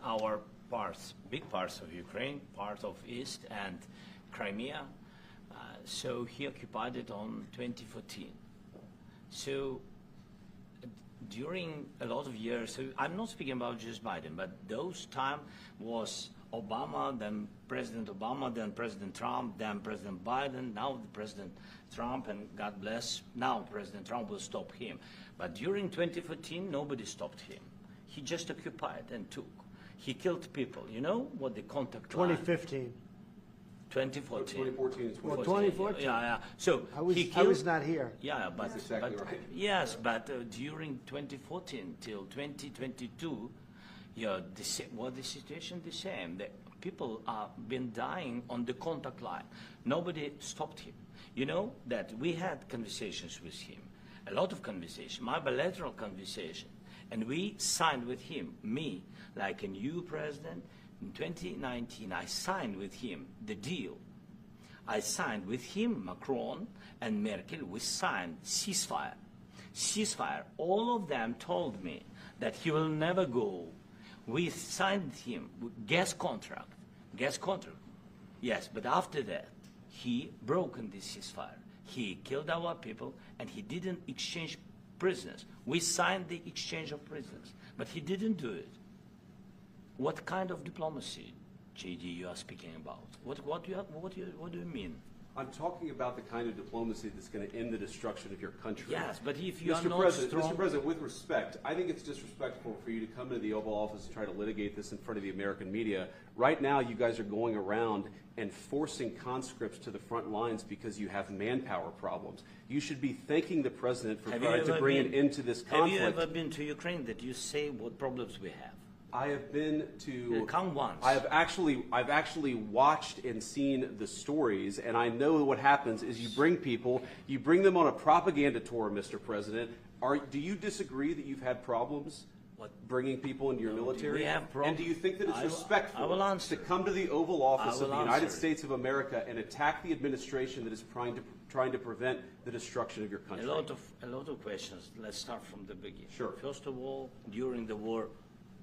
our parts, big parts of Ukraine, part of East and Crimea. So he occupied it on 2014. So during a lot of years, so I'm not speaking about just Biden, but those time was Obama, then President Obama, then President Trump, then President Biden, now the President Trump, and God bless, now President Trump will stop him. But during 2014, nobody stopped him. He just occupied and took. He killed people. You know what the contact line? 2015. 2014. 2014 and 2014. Well, 2014. Yeah. So I was not here. Yeah, but, That's exactly but right. yes, but during 2014 till 2022, yeah, the situation the same. The people have been dying on the contact line. Nobody stopped him. You know that we had conversations with him, a lot of conversation, my bilateral conversation, and we signed with him, me, like a new president. In 2019, I signed with him the deal. I signed with him, Macron and Merkel, we signed ceasefire. Ceasefire, all of them told me that he will never go. We signed him with gas contract, yes, but after that, he broken this ceasefire. He killed our people and he didn't exchange prisoners. We signed the exchange of prisoners, but he didn't do it. What kind of diplomacy, JD, you are speaking about? What do you mean? I'm talking about the kind of diplomacy that's going to end the destruction of your country. Yes, but if you are Mr. not President, strong... Mr. President, with respect, I think it's disrespectful for you to come into the Oval Office and try to litigate this in front of the American media. Right now, you guys are going around and forcing conscripts to the front lines because you have manpower problems. You should be thanking the President for trying to bring an end to this conflict. Have you ever been to Ukraine that you say what problems we have? I have been to. Come once. I've actually watched and seen the stories, and I know what happens is you bring people, you bring them on a propaganda tour, Mr. President. Do you disagree that you've had problems bringing people into your military? We have problems. And do you think that it's respectful to come to the Oval Office of the United States of America and attack the administration that is trying to prevent the destruction of your country? A lot of questions. Let's start from the beginning. Sure. First of all, during the war,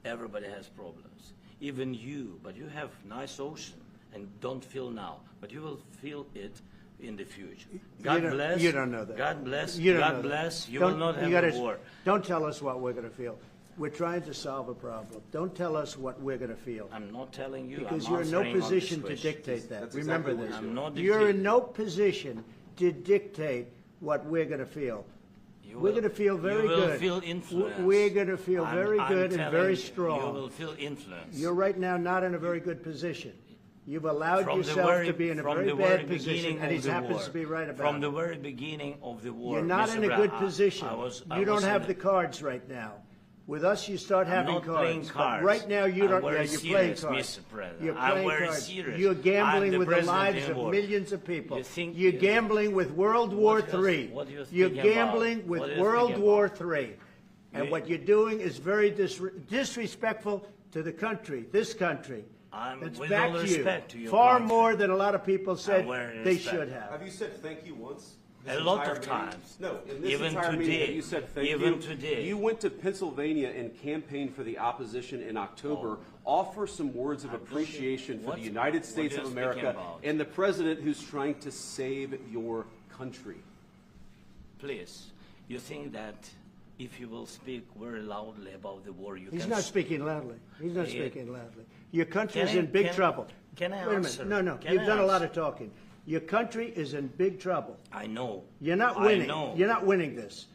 everybody has problems, even you, but you have nice ocean and don't feel now, but you will feel it in the future. God bless. You don't know that. God bless. You don't God know bless. That. You will not have a war. Don't tell us what we're going to feel. We're trying to solve a problem. Don't tell us what we're going to feel. I'm not telling you. Because I'm you're in no answering position on to this question. dictate that. That's Remember exactly this. what I'm not You're in dictating. no position to dictate what we're going to feel. We're going to feel very good. You will feel influence. We're going to feel very good and very strong. You will feel influence. You're right now not in a very good position. You've allowed yourself to be in a very bad position, and he happens to be right about it. From the very beginning of the war. You're not in a good position. I You don't was have the cards right now. With us, you start having not cards. playing cards. But right now, you don't. I'm Yeah, very you're playing serious, cards. Mr. President. You're I'm playing very cards. serious. You're gambling I'm with the president lives in of war. millions of people. You think- You're gambling with World War III. What are you You're thinking gambling about? with What are you World thinking War about? III. And You- what you're doing is very disrespectful to the country, this country. It's with back all to you. respect to your Far country. more than a lot of people said very they respect. should have. Have you said thank you once? A lot of times. No, in this Even entire meeting, today. have you said thank Even you? today. You went to Pennsylvania and campaigned for the opposition in October. Offer some words of appreciation for the United States what of are you America speaking about? and the president who's trying to save your country. Please, you think that if you will speak very loudly about the war, you He's can... not speaking loudly. He's not Yeah. speaking loudly. Your country is Can I- in big can- trouble. can I Wait a answer? minute. No. Can You've I done a lot answer? of talking. Your country is in big trouble. I know. You're not I winning. know. You're not winning this.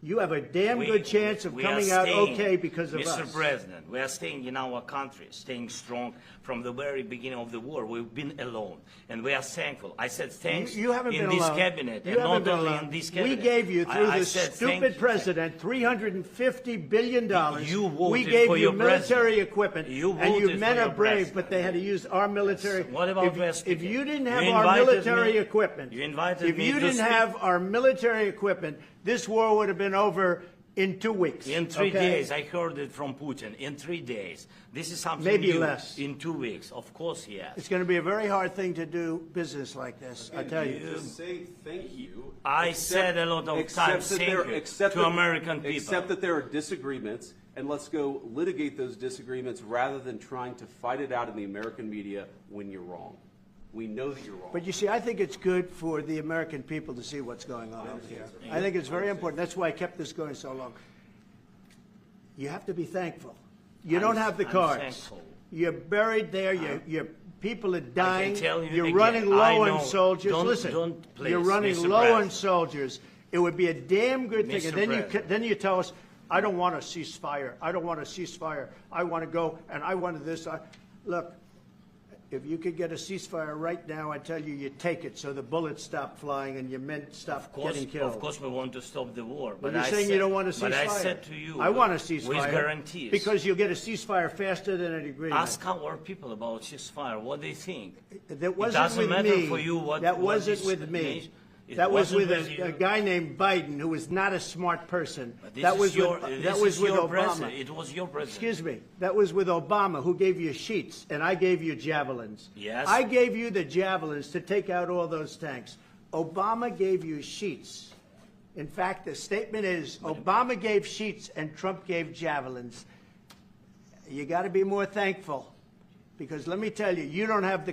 You have a damn good chance of we coming are out staying, okay because of Mr. us. President, we are staying in our country, staying strong from the very beginning of the war. We've been alone, and we are thankful. I said thanks You haven't in been this alone. cabinet, You and haven't not been only alone. in this cabinet. We gave you, through I this said stupid thank you. president, $350 billion. You voted we gave for you your military president. equipment, You and you voted men for are your brave, president. but they had to use our military. What about if West you Africa? didn't have You our invited military me- equipment, you invited if me you to didn't speak. have our military equipment, this war would have been over in 2 weeks. In 3 okay? days, I heard it from Putin. In 3 days, this is something Maybe new. less. In 2 weeks, of course, yes. It's going to be a very hard thing to do business like this, I tell you. Just say thank you. I said a lot of times thank you to American people. Except that there are disagreements, and let's go litigate those disagreements rather than trying to fight it out in the American media when you're wrong. We know that you're wrong. But you see, I think it's good for the American people to see what's going on out here. I think it's very important. That's why I kept this going so long. You have to be thankful. You don't have the cards. Thankful. You're buried there. Your people are dying. You're again, running low on soldiers. Listen, please, you're running Mr. low President. on soldiers. It would be a damn good thing. Mr. And then you tell us, I don't want a ceasefire. I don't want a ceasefire. I want to go and I want this. Look, if you could get a ceasefire right now, I tell you, you take it so the bullets stop flying and your men stop getting killed. Of course, we want to stop the war. But you're saying you don't want a ceasefire. But I said to you, I want a ceasefire. With guarantees. Because you'll get a ceasefire faster than an agreement. Ask our people about ceasefire, what they think. That wasn't it doesn't with matter me. for you what that wasn't this with me. means. That was with you. a guy named Biden, who was not a smart person. That was with Obama. President. It was your president. Excuse me. That was with Obama, who gave you sheets, and I gave you javelins. Yes. I gave you the javelins to take out all those tanks. Obama gave you sheets. In fact, the statement is Obama gave sheets and Trump gave javelins. You got to be more thankful, because let me tell you, you don't have the